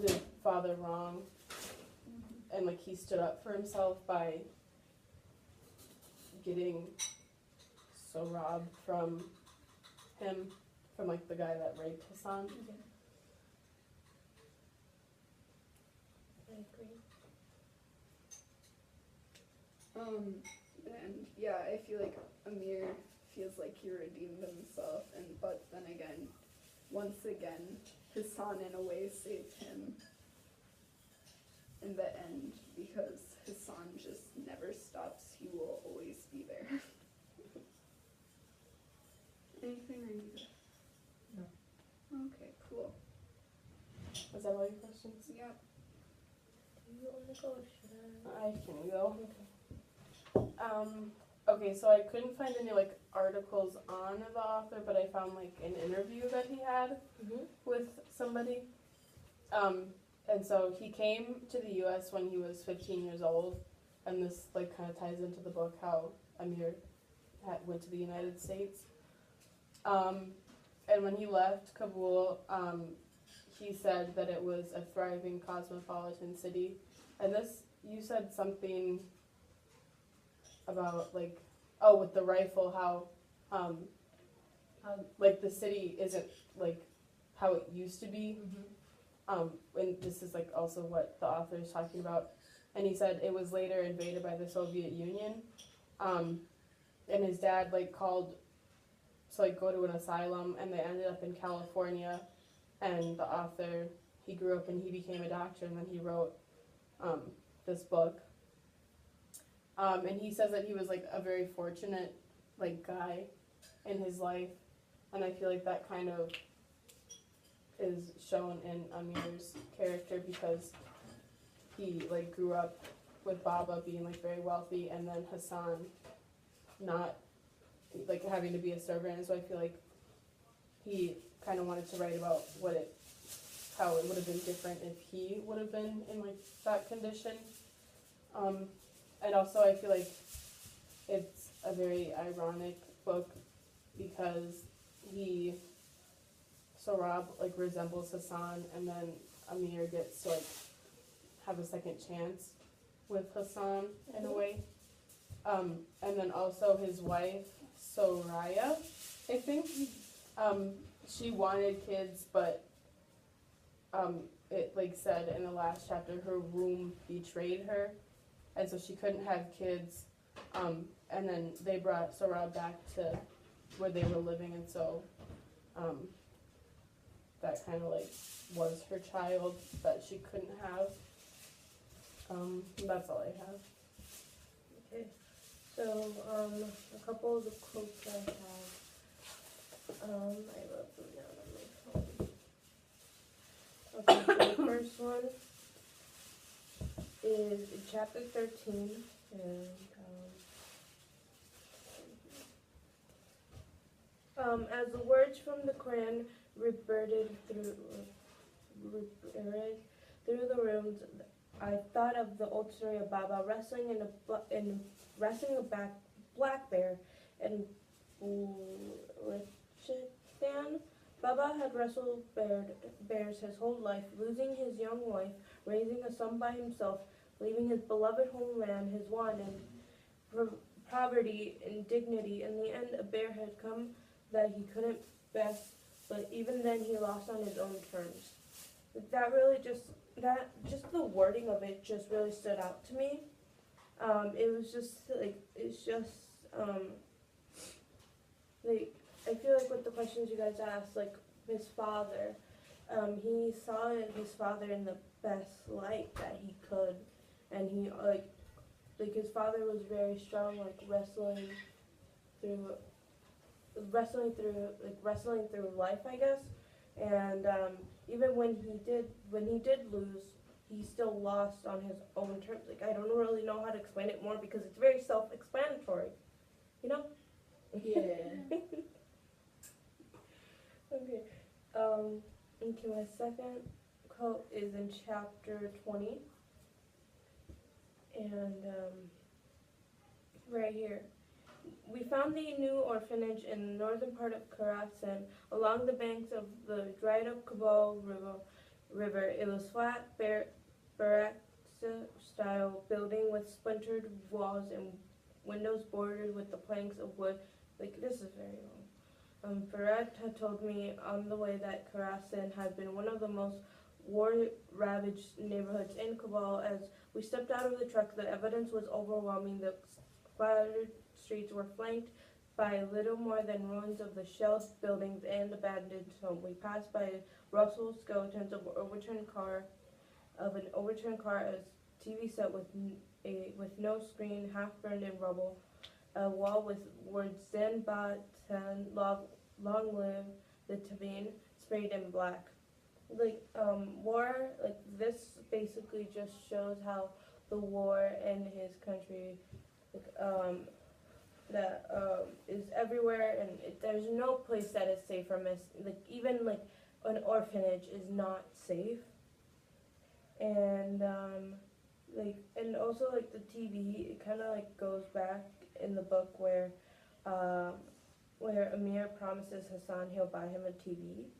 did father wrong, and like he stood up for himself by getting so robbed from him, from like the guy that raped Hassan. Yeah. I agree. And yeah, I feel like Amir feels like he redeemed himself, but then again, once again, Hassan in a way saved him in the end, because Hassan just never stops. He will always be there. Anything I need to... No. Okay, cool. Is that all your questions? Yep. Do you want to go or should I? I can go. Okay. Okay, so I couldn't find any like articles on the author, but I found like an interview that he had with somebody. And so he came to the U.S. when he was 15 years old, and this like kind of ties into the book how Amir went to the United States. And when he left Kabul, he said that it was a thriving cosmopolitan city. And this, you said something about like, oh, with the rifle, how like the city isn't like how it used to be. And this is like also what the author is talking about. And he said it was later invaded by the Soviet Union. And his dad like called to like go to an asylum, and they ended up in California. And the author, he grew up and he became a doctor, and then he wrote this book. And he says that he was like a very fortunate like guy in his life, and I feel like that kind of is shown in Amir's character, because he like grew up with Baba being like very wealthy, and then Hassan not like having to be a servant. And so I feel like he kind of wanted to write about how it would have been different if he would have been in like that condition. And also I feel like it's a very ironic book, because Sohrab like resembles Hassan, and then Amir gets to like have a second chance with Hassan in a way. And then also his wife, Soraya, I think, she wanted kids, but it like said in the last chapter her womb betrayed her, and so she couldn't have kids. And then they brought Sohrab back to where they were living, and so that kind of like was her child that she couldn't have. That's all I have. Okay. So, a couple of the quotes I have, I wrote them down on my phone. Okay, so the first one is in chapter 13, and, as the words from the Quran reverberated through the rooms, I thought of the old story of Baba wrestling a black bear in Balochistan. Baba had wrestled bears his whole life, losing his young wife, raising a son by himself, leaving his beloved homeland, his one, and poverty and dignity. In the end, a bear had come that he couldn't best, but even then he lost on his own terms. That really just the wording of it just really stood out to me. It was just like, like, I feel like with the questions you guys asked, like his father, he saw his father in the best light that he could, and he like his father was very strong, like wrestling through life, I guess. And even when he did lose, he still lost on his own terms. Like, I don't really know how to explain it more, because it's very self-explanatory, you know? Yeah. Okay. Okay, my second quote is in chapter 20. And right here. We found the new orphanage in the northern part of Khorasan, along the banks of the dried-up Kabul River. river. It was flat, barrack-style building with splintered walls and windows bordered with the planks of wood. Like, this is very long. Farad had told me on the way that Karasan had been one of the most war-ravaged neighborhoods in Kabul. As we stepped out of the truck, the evidence was overwhelming. The cluttered streets were flanked by little more than ruins of the shelled buildings and abandoned homes. We passed by Russell skeletons of an overturned car, a TV set with no screen, half burned in rubble, a wall with words Zen Batan, long live the Tabine, sprayed in black. War, this basically just shows how the war in his country, is everywhere, and there's no place that is safe from this. Even an orphanage is not safe, and and also the TV, it kind of goes back in the book where Amir promises Hassan he'll buy him a TV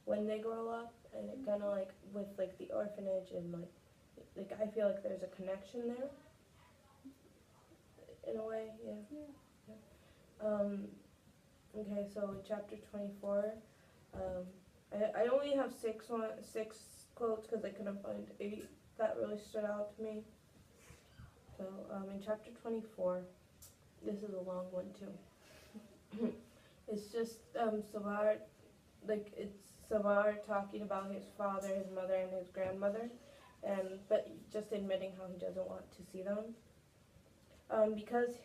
when they grow up, and it kind of with the orphanage, and I feel like there's a connection there in a way, yeah. Okay, so chapter 24. I only have six quotes because I couldn't find 8 that really stood out to me. So in chapter 24, this is a long one too. It's just Savar, it's Savar talking about his father, his mother, and his grandmother, but just admitting how he doesn't want to see them. Because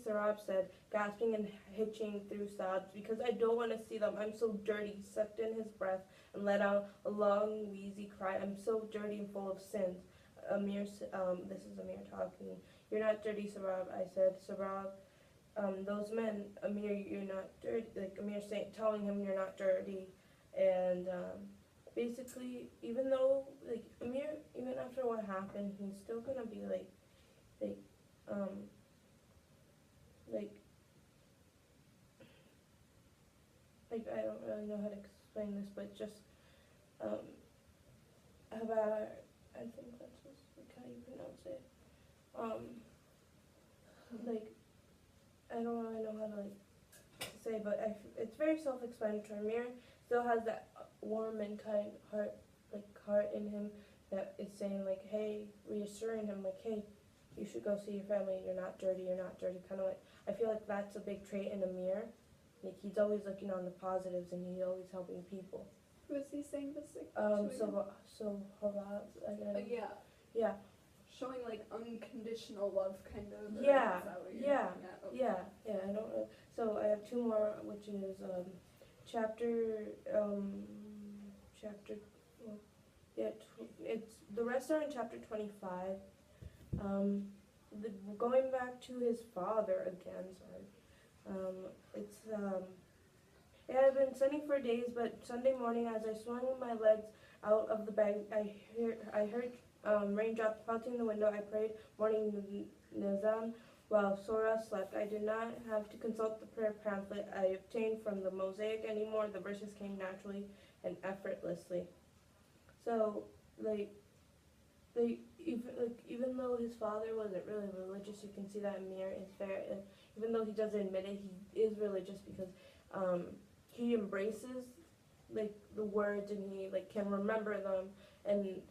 Sarab said, gasping and hitching through sobs, because I don't want to see them. I'm so dirty. He sucked in his breath and let out a long, wheezy cry. I'm so dirty and full of sins. This is Amir talking. You're not dirty, Sarab. I said, Sarab, those men, Amir, you're not dirty. Amir telling him you're not dirty. And basically, even though, Amir, even after what happened, he's still gonna be I don't really know how to explain this, but just about, I think that's just how you pronounce it. I don't really know how to say, but it's very self-explanatory. Amir still has that warm and kind heart in him that is saying hey, reassuring him hey, you should go see your family. You're not dirty. You're not dirty. Kind of I feel like that's a big trait in Amir. He's always looking on the positives, and he's always helping people. Who is he saying this? So Harab again. Yeah. Yeah. Showing unconditional love, kind of. Yeah. Is that what you're Yeah. okay. Yeah. Yeah. I don't know. So I have 2 more, which is chapter. It's the rest are in chapter 25. Going back to his father again. Sorry. It had been sunny for days, but Sunday morning, as I swung my legs out of the bed, I heard raindrops pelting the window. I prayed morning Nizam while Sora slept. I did not have to consult the prayer pamphlet I obtained from the mosaic anymore. The verses came naturally and effortlessly. So, even though his father wasn't really religious, you can see that Amir is very, even though he doesn't admit it, he is religious because he embraces the words, and he can remember them, and he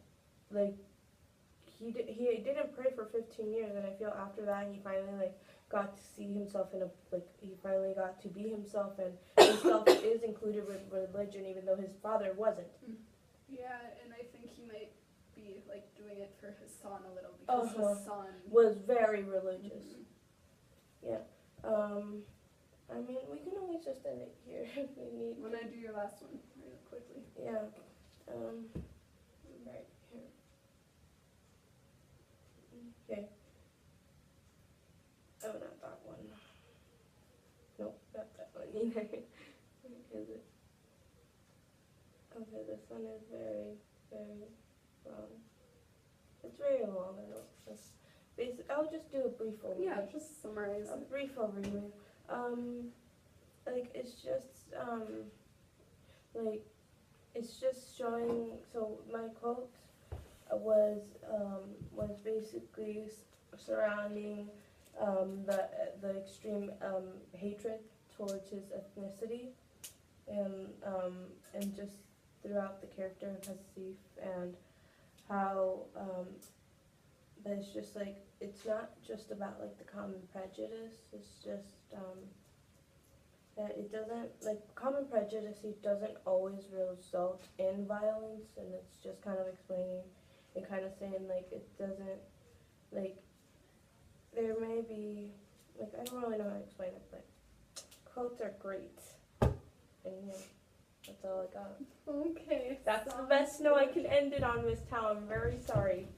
didn't pray for 15 years, and I feel after that he finally got to see himself in he finally got to be himself, and himself is included with religion, even though his father wasn't. Yeah, and I think he might be doing it for his son a little, because his son was very religious. Yeah. I mean, we can always just end it here if we need. When I do your last one, really quickly. Yeah. Right here. Okay. Oh, not that one. Nope, not that one either. Okay, this one is very, very long. It's very long. I'll just do a brief overview. Yeah, just summarize. A brief overview. It's just it's just showing. So my quote was basically surrounding the extreme hatred towards his ethnicity, and just throughout the character of Hasif, and how that it's just like it's not just about like the common prejudice. It's just that it doesn't, like, common prejudice, it doesn't always result in violence, and it's just kind of explaining and kind of saying like it doesn't, like, there may be, like, I don't really know how to explain it, but quotes are great. And yeah, that's all I got. Okay. That's the best note I can end it on, Miss Town. I'm very sorry.